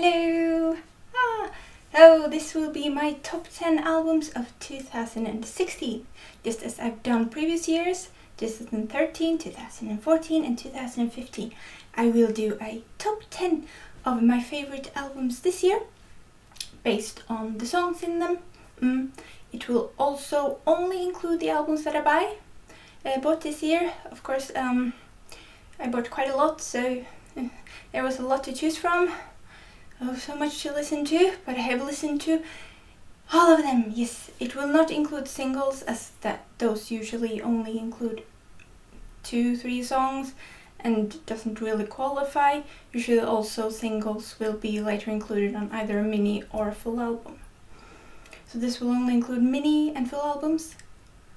Hello! So this will be my top 10 albums of 2016, just as I've done previous years, 2013, 2014 and 2015. I will do a top 10 of my favorite albums this year, based on the songs in them. It will also only include the albums that I bought this year. Of course, I bought quite a lot, so there was a lot to choose from. So much to listen to, but I have listened to all of them. Yes, it will not include singles, as those usually only include 2-3 songs and doesn't really qualify. Usually also singles will be later included on either a mini or a full album. So this will only include mini and full albums,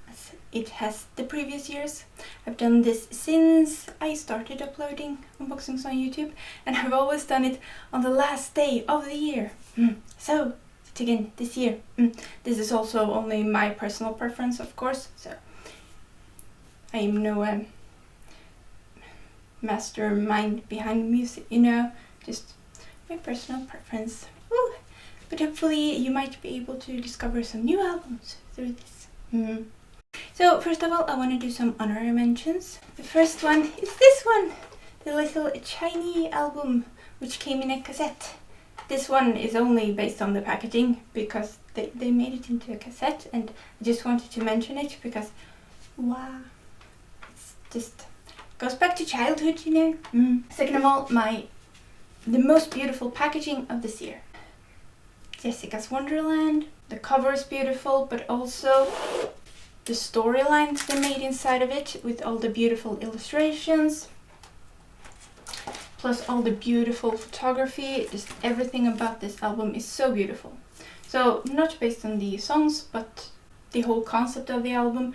as it has the previous years. I've done this since I started uploading unboxings on YouTube, and I've always done it on the last day of the year. So again, this year. This is also only my personal preference, of course, so I am no mastermind behind music, just my personal preference. Woo! But hopefully you might be able to discover some new albums through this. So first of all, I want to do some honorary mentions. The first one is this one, the little Chinese album, which came in a cassette. This one is only based on the packaging, because they made it into a cassette, and I just wanted to mention it because, wow, it's just goes back to childhood, Second of all, the most beautiful packaging of this year. Jessica's Wonderland. The cover is beautiful, but also the storylines they made inside of it, with all the beautiful illustrations, plus all the beautiful photography. Just everything about this album is so beautiful. So not based on the songs, but the whole concept of the album.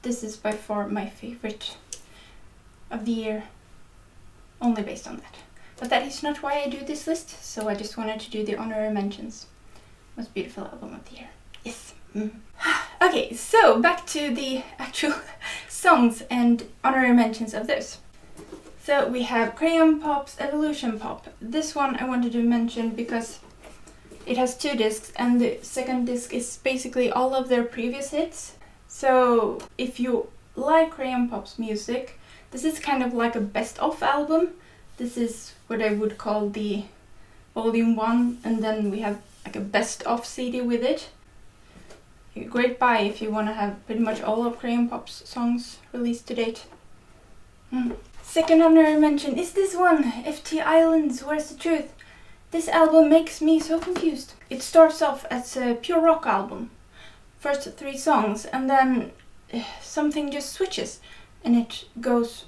This is by far my favorite of the year, only based on that. But that is not why I do this list, so I just wanted to do the honorary mentions. Most beautiful album of the year. Yes. Okay, so back to the actual songs and honorary mentions of those. So we have Kpop's Evolution Pop. This one I wanted to mention because it has 2 discs, and the second disc is basically all of their previous hits. So if you like Kpop's music, this is kind of like a best-of album. This is what I would call the volume 1, and then we have like a best-of CD with it. A great buy if you want to have pretty much all of Kpop's songs released to date. Second honorary mention is this one, FT Islands, Where's the Truth? This album makes me so confused. It starts off as a pure rock album, first 3 songs, and then something just switches, and it goes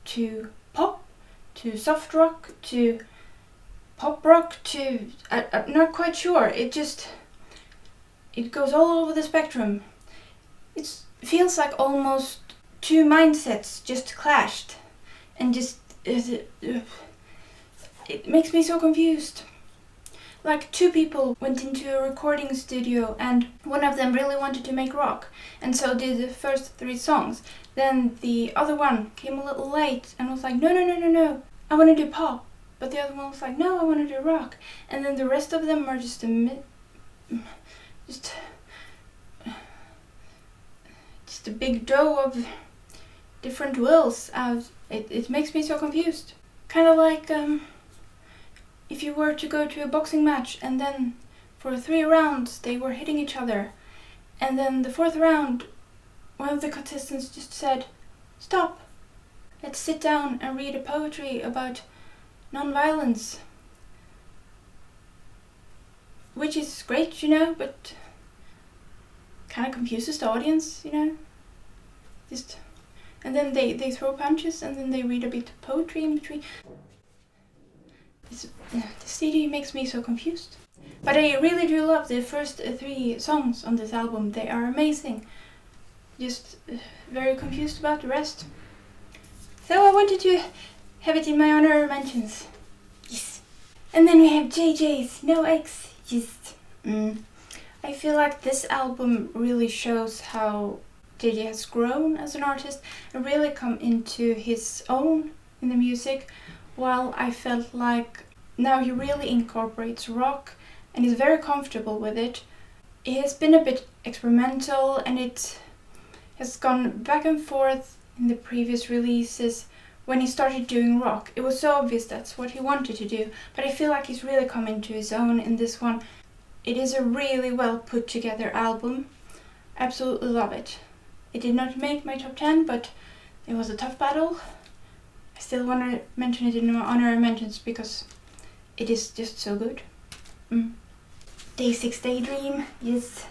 to pop, to soft rock, to pop rock, to I'm not quite sure. It goes all over the spectrum. It feels like almost 2 mindsets just clashed, and just it makes me so confused. Like 2 people went into a recording studio, and one of them really wanted to make rock, and so did the first 3 songs. Then the other one came a little late and was like, no, I want to do pop. But the other one was like, no, I want to do rock. And then the rest of them are just a big dough of different wills. It makes me so confused. Kind of like if you were to go to a boxing match, and then for 3 rounds they were hitting each other, and then the 4th round one of the contestants just said, stop, let's sit down and read a poetry about non-violence. Which is great, but kind of confuses the audience, And then they throw punches, and then they read a bit of poetry in between. The CD makes me so confused. But I really do love the first 3 songs on this album. They are amazing. Just very confused about the rest. So I wanted to have it in my honorary mentions. Yes. And then we have JJ's No X. Yes. I feel like this album really shows how JJ has grown as an artist and really come into his own in the music, while I felt like now he really incorporates rock and is very comfortable with it. It has been a bit experimental and it has gone back and forth in the previous releases. When he started doing rock, it was so obvious that's what he wanted to do, but I feel like he's really come into his own in this one. It is a really well put together album. Absolutely love it. It did not make my top 10, but it was a tough battle. I still want to mention it in my honorary mentions because it is just so good. Day 6 Daydream. Yes,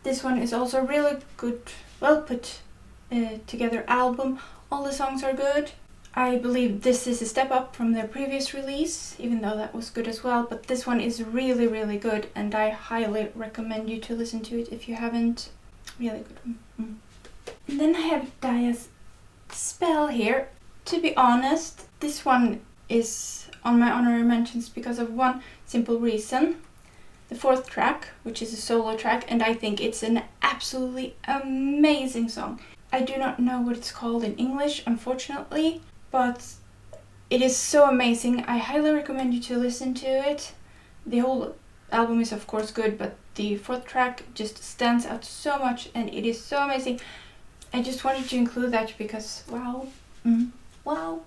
this one is also a really good, well put together album. All the songs are good. I believe this is a step up from their previous release, even though that was good as well, but this one is really, really good and I highly recommend you to listen to it if you haven't. Really good. And then I have Daya's Spell here. To be honest, this one is on my honorary mentions because of one simple reason. The 4th track, which is a solo track, and I think it's an absolutely amazing song. I do not know what it's called in English, unfortunately, but it is so amazing. I highly recommend you to listen to it. The whole album is of course good, but the 4th track just stands out so much and it is so amazing. I just wanted to include that because wow. Wow.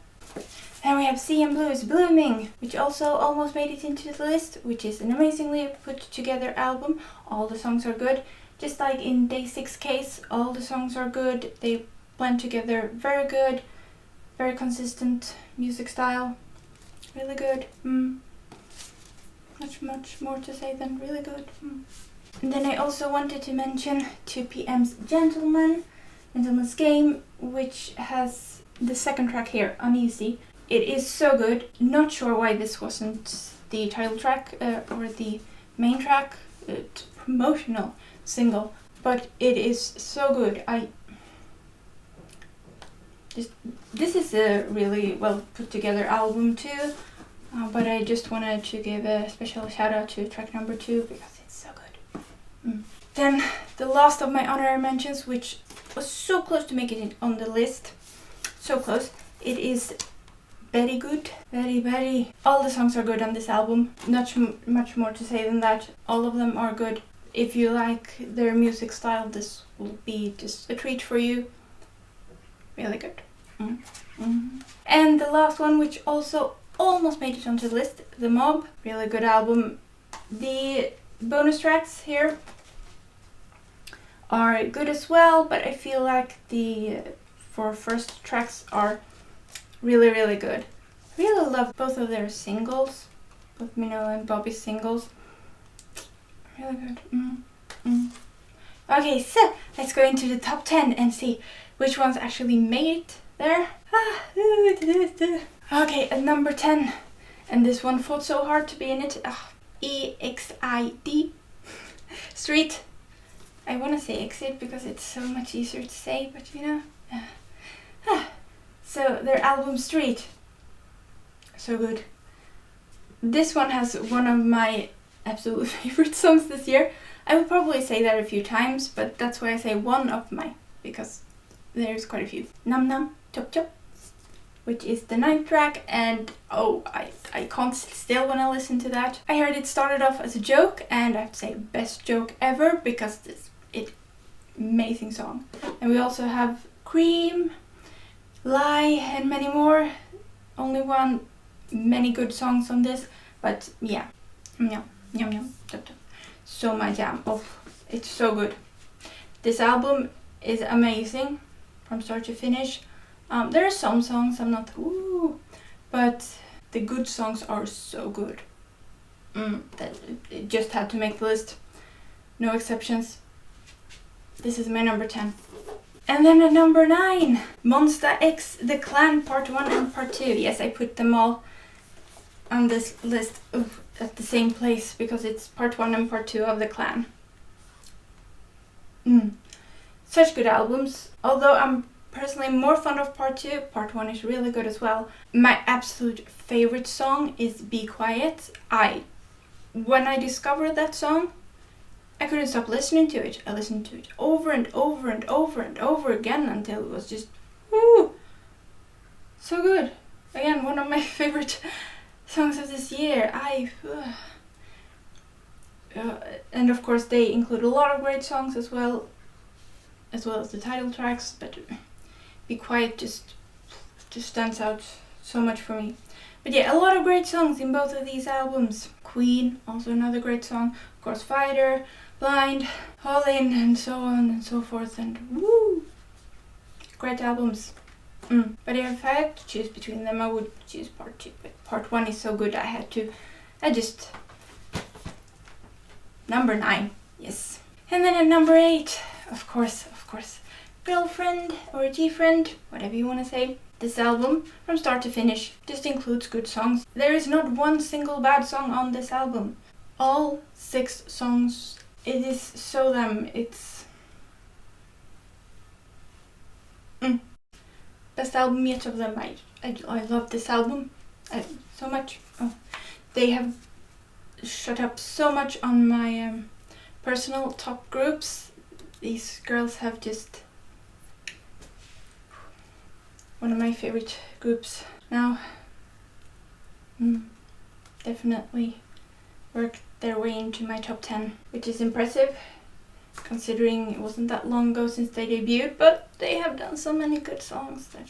And we have CM Blue is Blooming, which also almost made it into the list, which is an amazingly put together album. All the songs are good. Just like in Day 6 case, all the songs are good. They blend together very good. Very consistent music style. Really good. Much more to say than really good. And then I also wanted to mention 2PM's Gentleman's Game, which has the 2nd track here, Uneasy. It is so good. Not sure why this wasn't the title track or the main track, promotional single, but it is so good. This is a really well put together album too, but I just wanted to give a special shout out to track number 2 because it's so good. Then the last of my honorary mentions, which was so close to make it on the list, so close, it is Very Good. Very. All the songs are good on this album. Not much more to say than that. All of them are good. If you like their music style, this will be just a treat for you. Really good. And the last one, which also almost made it onto the list, The Mob. Really good album. The bonus tracks here are good as well, but I feel like the 4 first tracks are really, really good. I really love both of their singles, both Minnow and Bobby's singles. Really good. Okay, so let's go into the top 10 and see which ones actually made it there. Okay, at number 10, and this one fought so hard to be in it. EXID Street. I want to say Exit because it's so much easier to say, but you know. So their album Street. So good. This one has one of my absolute favorite songs this year. I will probably say that a few times, but that's why I say one of my, because there's quite a few. Num Num Chop Chop, which is the 9th track, and oh, I can't still when I listen to that. I heard it started off as a joke, and I have to say best joke ever, because it's amazing song. And we also have Cream, Lie, and many more. Only one, many good songs on this, but yeah. Yum yum chop chop. So my jam. Oh, it's so good. This album is amazing from start to finish. There are some songs I'm not but the good songs are so good. That it just had to make the list. No exceptions. This is my number 10. And then at number 9, Monsta X, The Clan Part 1 and Part 2. Yes, I put them all on this list at the same place because it's Part 1 and Part 2 of The Clan. Such good albums. Although I'm personally more fond of Part 2, Part 1 is really good as well. My absolute favorite song is Be Quiet. When I discovered that song, I couldn't stop listening to it. I listened to it over and over and over and over again until it was just so good. Again, one of my favorite songs of this year. And of course they include a lot of great songs as well as the title tracks, but Be Quiet just stands out so much for me. But yeah, a lot of great songs in both of these albums. Queen, also another great song. Of course, Fighter, Blind, All In, and so on and so forth. And woo! Great albums. But if I had to choose between them, I would choose part 2. But part 1 is so good, Number 9, yes. And then at number 8, of course, Girlfriend or G-Friend, whatever you want to say. This album, from start to finish, just includes good songs. There is not one single bad song on this album. All 6 songs, it is so them. It's best album yet of them. I love this album so much. They have shut up so much on my personal top groups. These girls have just one of my favorite groups now. Definitely worked their way into my top 10, which is impressive considering it wasn't that long ago since they debuted, but they have done so many good songs that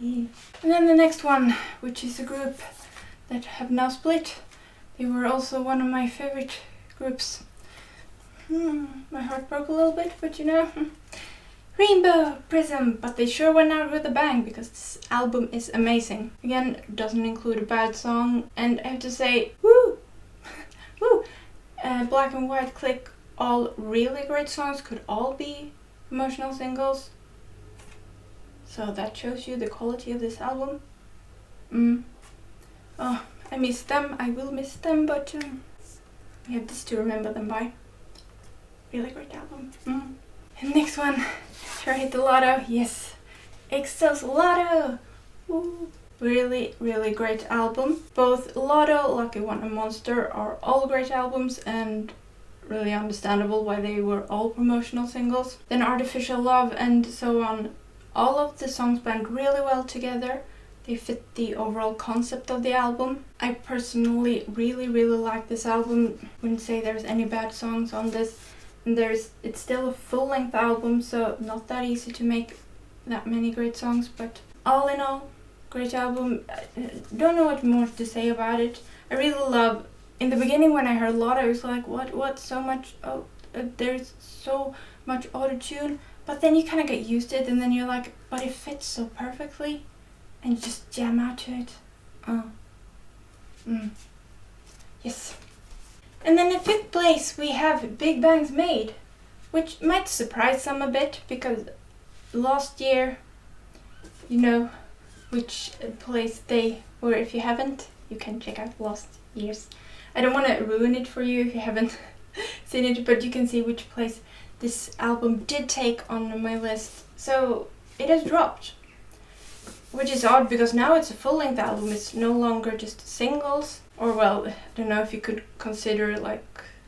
yeah. And then the next one, which is a group that have now split. They were also one of my favorite groups. My heart broke a little bit, but you know. Rainbow Prism, but they sure went out with a bang because this album is amazing. Again, doesn't include a bad song, and I have to say, woo! Woo! Black and White Click, all really great songs, could all be emotional singles. So that shows you the quality of this album. Oh, I miss them, I will miss them, but we have this to remember them by. Really great album. And next one, sure hit the lotto, yes. EXO's Lotto! Woo. Really, really great album. Both Lotto, Lucky One and Monster are all great albums and really understandable why they were all promotional singles. Then Artificial Love and so on. All of the songs blend really well together. They fit the overall concept of the album. I personally really, really like this album. Wouldn't say there's any bad songs on this. And it's still a full-length album, so not that easy to make that many great songs, but all in all, great album. Don't know what more to say about it. I really love, in the beginning when I heard Lotto, I was like, what, so much, there's so much auto-tune, but then you kind of get used to it, and then you're like, but it fits so perfectly, and you just jam out to it. Yes. And then in 5th place we have Big Bang's Made, which might surprise some a bit because last year, you know which place they were. If you haven't, you can check out last year's. I don't want to ruin it for you if you haven't seen it, but you can see which place this album did take on my list. So it has dropped, which is odd because now it's a full-length album. It's no longer just singles. Or well, I don't know if you could consider like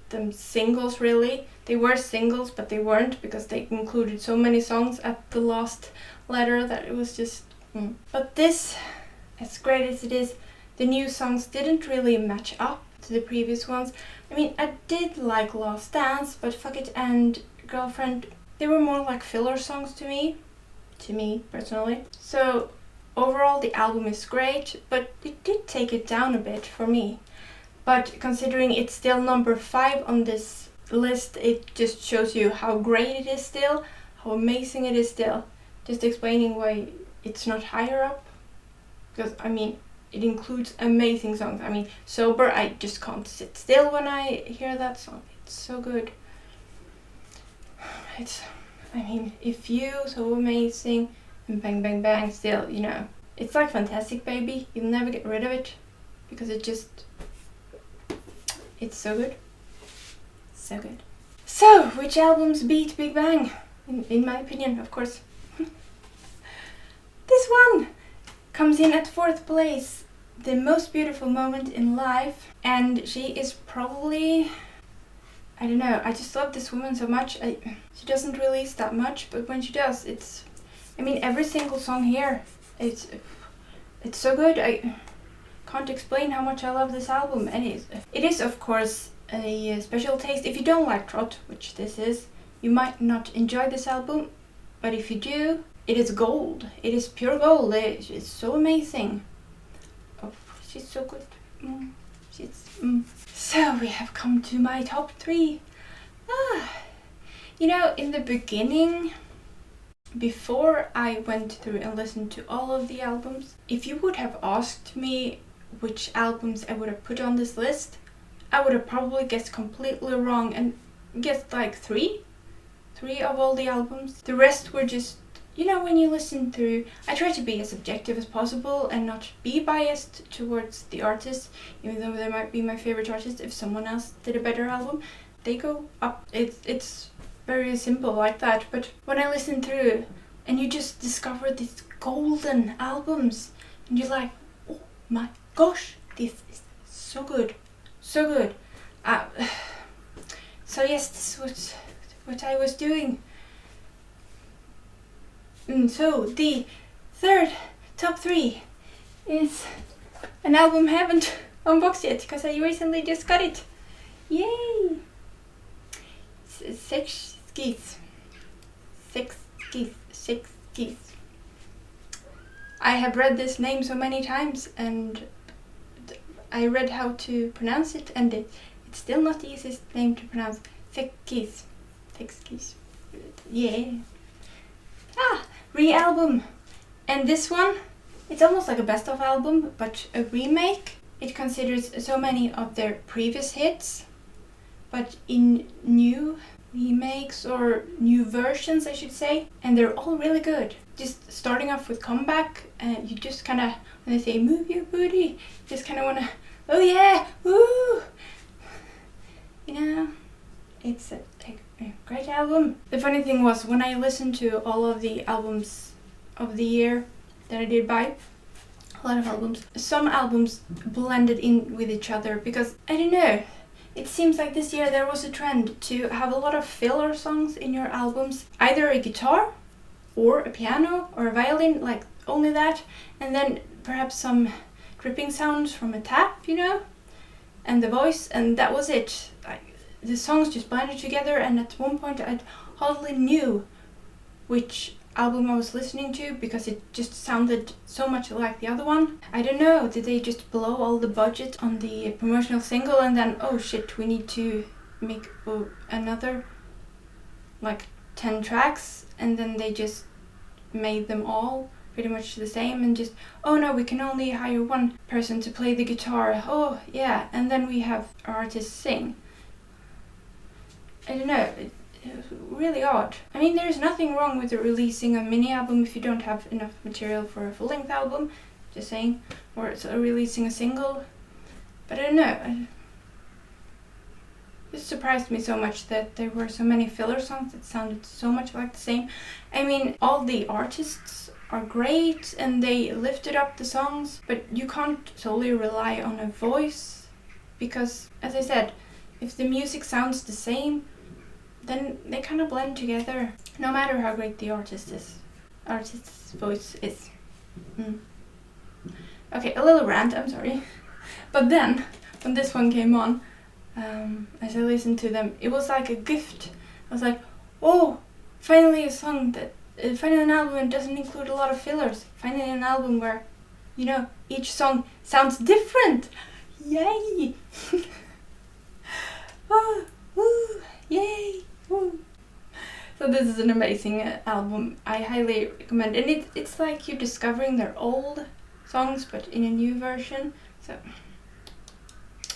them singles really. They were singles, but they weren't because they included so many songs at the last letter that it was just... But this, as great as it is, the new songs didn't really match up to the previous ones. I mean, I did like Last Dance, but Fuck It and Girlfriend, they were more like filler songs to me personally. So overall, the album is great, but it did take it down a bit for me. But considering it's still number 5 on this list, it just shows you how great it is still, how amazing it is still. Just explaining why it's not higher up. Because, I mean, it includes amazing songs. I mean, Sober, I just can't sit still when I hear that song. It's so good. If You, so amazing. And Bang Bang Bang, still, you know, it's like Fantastic Baby. You'll never get rid of it because it's so good. So good. So, which albums beat Big Bang? In my opinion, of course. This one comes in at 4th place. The Most Beautiful Moment in Life. And she is probably... I don't know, I just love this woman so much. She doesn't release that much, but when she does, it's... I mean, every single song here, it's It's so good. I can't explain how much I love this album. And it is of course a special taste. If you don't like trot, which this is, you might not enjoy this album, but if you do, it is gold. It is pure gold. It's so amazing. Oh, she's so good. So we have come to my top 3. You know, in the beginning, before I went through and listened to all of the albums, if you would have asked me which albums I would have put on this list, I would have probably guessed completely wrong and guessed like 3 of all the albums. The rest were just, you know, when you listen through, I try to be as objective as possible and not be biased towards the artist, even though they might be my favorite artist. If someone else did a better album, they go up. It's very simple like that. But when I listen through and you just discover these golden albums and you're like, oh my gosh, this is so good, so good. So yes, this was what I was doing. So the third top 3 is an album I haven't unboxed yet because I recently just got it. Yay! Six Geese. I have read this name so many times and I read how to pronounce it, and it's still not the easiest name to pronounce. Six Geese. Yeah. Re-album. And this one, it's almost like a best of album, but a remake. It considers so many of their previous hits, but in new remakes or new versions, I should say, and they're all really good. Just starting off with Comeback, you just kind of, when they say move your booty, just kind of want to, oh yeah, woo! You know, it's a great album. The funny thing was, when I listened to all of the albums of the year that I did buy, a lot of albums, some albums blended in with each other because, I don't know, it seems like this year there was a trend to have a lot of filler songs in your albums. Either a guitar or a piano or a violin, like only that, and then perhaps some dripping sounds from a tap, you know, and the voice, and that was it. The songs just blended together, and at one point I hardly knew which album I was listening to because it just sounded so much like the other one. I don't know, did they just blow all the budget on the promotional single and then, oh shit, we need to make another like 10 tracks, and then they just made them all pretty much the same and just, oh no, we can only hire one person to play the guitar, oh yeah, and then we have artists sing. I don't know, it was really odd. I mean, there's nothing wrong with releasing a mini album if you don't have enough material for a full-length album, just saying, or releasing a single, but I don't know. It surprised me so much that there were so many filler songs that sounded so much like the same. I mean, all the artists are great and they lifted up the songs, but you can't solely rely on a voice because, as I said, if the music sounds the same, then they kind of blend together, no matter how great the artist's voice is. Okay, a little rant, I'm sorry. But then, when this one came on, as I listened to them, it was like a gift. I was like, oh, finally a song that, finally an album that doesn't include a lot of fillers. Finally an album where, you know, each song sounds different. Yay! Oh, woo, yay, woo. So this is an amazing album. I highly recommend it. And it's like you're discovering their old songs but in a new version. So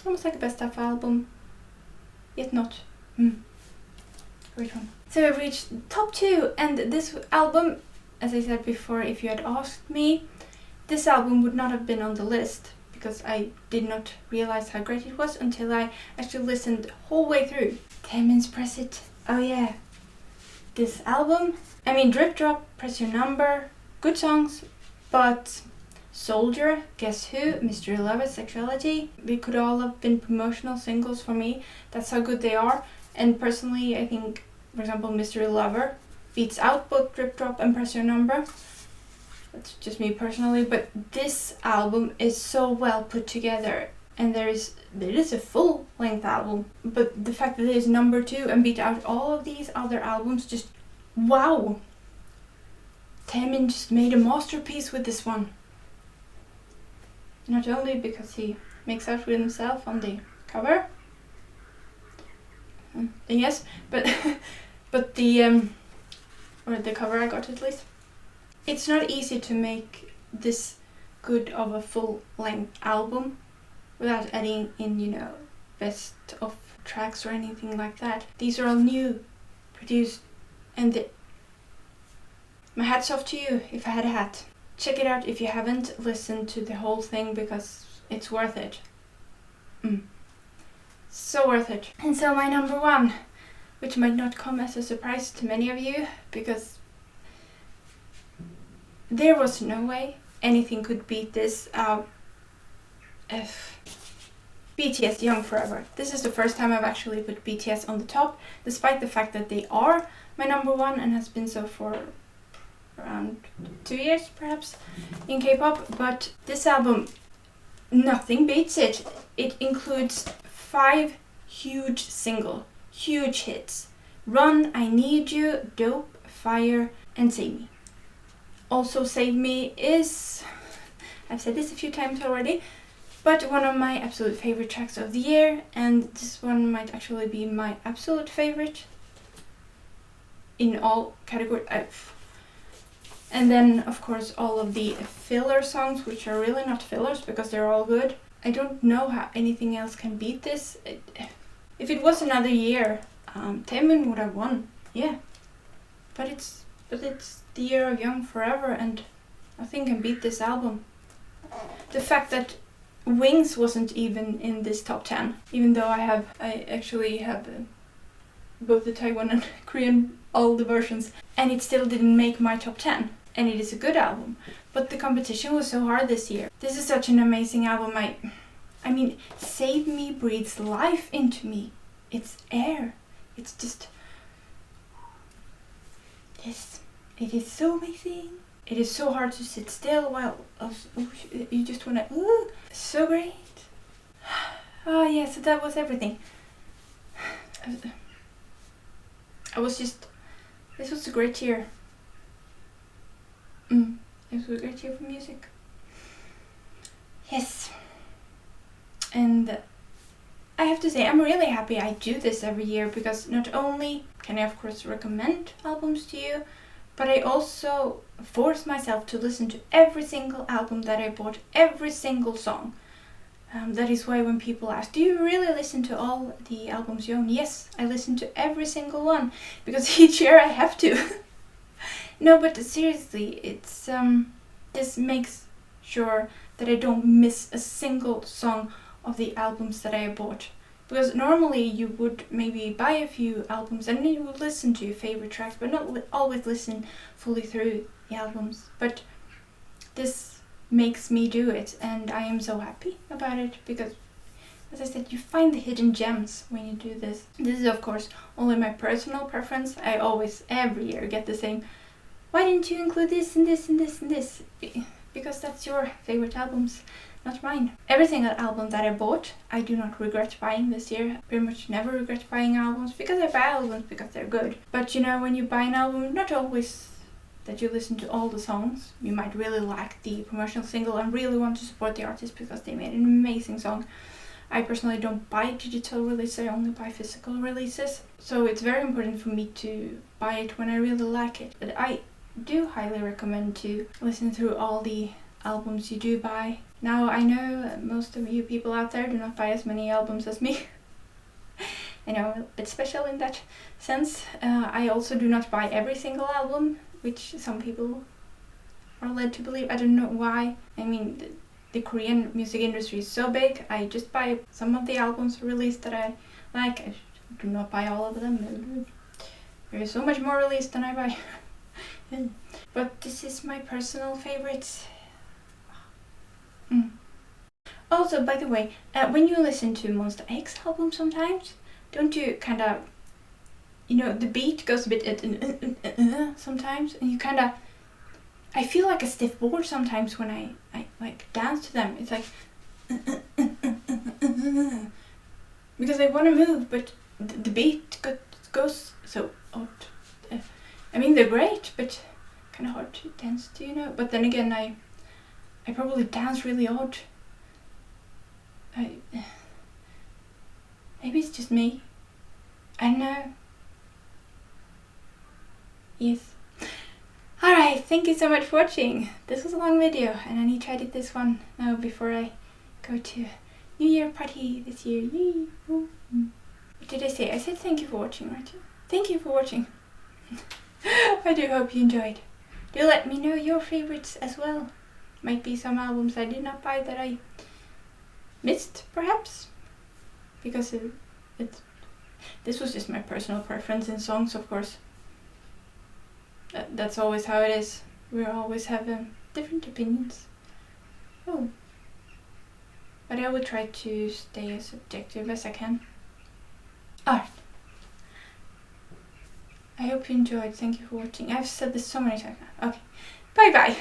almost like a best of album, yet not. Great one. So I've reached top 2, and this album, as I said before, if you had asked me, this album would not have been on the list because I did not realize how great it was until I actually listened the whole way through. 10 Minutes Press It. Oh yeah. This album, I mean, Drip Drop, Press Your Number, good songs, but Soldier, Guess Who, Mystery Lover, Sexuality, they could all have been promotional singles for me. That's how good they are. And personally, I think, for example, Mystery Lover beats out both Drip Drop and Press Your Number. That's just me personally, but this album is so well put together, and it is a full-length album, but the fact that it is number 2 and beat out all of these other albums, just wow! Taemin just made a masterpiece with this one. Not only because he makes out with himself on the cover, yes, but but the cover I got at least. It's not easy to make this good of a full-length album without adding in, best of tracks or anything like that. These are all new, produced, and my hat's off to you if I had a hat. Check it out if you haven't listened to the whole thing, because it's worth it. So worth it. And so my number 1, which might not come as a surprise to many of you, because there was no way anything could beat this. BTS Young Forever. This is the first time I've actually put BTS on the top, despite the fact that they are my number 1 and has been so for around 2 years perhaps in K-pop. But this album, nothing beats it. It includes 5 huge huge hits. Run, I Need You, Dope, Fire, and Save Me. Also Save Me is, I've said this a few times already, but one of my absolute favorite tracks of the year, and this one might actually be my absolute favorite in all categories. And then of course all of the filler songs, which are really not fillers because they're all good. I don't know how anything else can beat this. If it was another year, Taemin would have won, yeah. But it's the year of Young Forever, and nothing can beat this album. The fact that Wings wasn't even in this top 10, even though I actually have both the Taiwan and Korean, all the versions, and it still didn't make my top 10. And it is a good album, but the competition was so hard this year. This is such an amazing album. I mean, Save Me breathes life into me. It's air. It's just, yes, it is so amazing. It is so hard to sit still while you just wanna, so great. Oh yeah, so that was everything. This was a great year. It was a great year for music. Yes. And I have to say, I'm really happy I do this every year, because not only can I of course recommend albums to you, but I also force myself to listen to every single album that I bought, every single song. That is why when people ask, do you really listen to all the albums you own? Yes, I listen to every single one, because each year I have to. No, but seriously, it's this makes sure that I don't miss a single song of the albums that I bought. Because normally you would maybe buy a few albums and then you would listen to your favorite tracks, but not always listen fully through the albums. But this makes me do it, and I am so happy about it, because as I said, you find the hidden gems when you do this. This is of course only my personal preference. I always, every year, get the same, why didn't you include this and this and this and this? Because that's your favorite albums, not mine. Every single album that I bought, I do not regret buying this year. I pretty much never regret buying albums, because I buy albums because they're good. But when you buy an album, not always that you listen to all the songs. You might really like the promotional single and really want to support the artist because they made an amazing song. I personally don't buy digital releases, I only buy physical releases. So it's very important for me to buy it when I really like it. But I do highly recommend to listen through all the albums you do buy. Now I know most of you people out there do not buy as many albums as me. I know I'm a bit special in that sense. I also do not buy every single album, which some people are led to believe. I don't know why. I mean, the Korean music industry is so big. I just buy some of the albums released that I like. I do not buy all of them. There is so much more released than I buy. But this is my personal favorite. Also, by the way, when you listen to Monster X album sometimes, don't you kind of, the beat goes a bit sometimes, and you kind of, I feel like a stiff board sometimes when I like dance to them. It's like because I want to move, but the beat goes so odd. I mean, they're great, but kind of hard to dance to, you know. But then again, I probably dance really odd. Maybe it's just me. I don't know. Yes. Alright, thank you so much for watching. This was a long video and I need to edit this one now before I go to New Year party this year. Yay. What did I say? I said thank you for watching, right? Thank you for watching. I do hope you enjoyed. Do let me know your favorites as well. Might be some albums I did not buy that I missed, perhaps. Because this was just my personal preference in songs, of course. That's always how it is. We always have different opinions. Oh. But I will try to stay as objective as I can. Alright. I hope you enjoyed. Thank you for watching. I've said this so many times now. Okay. Bye bye.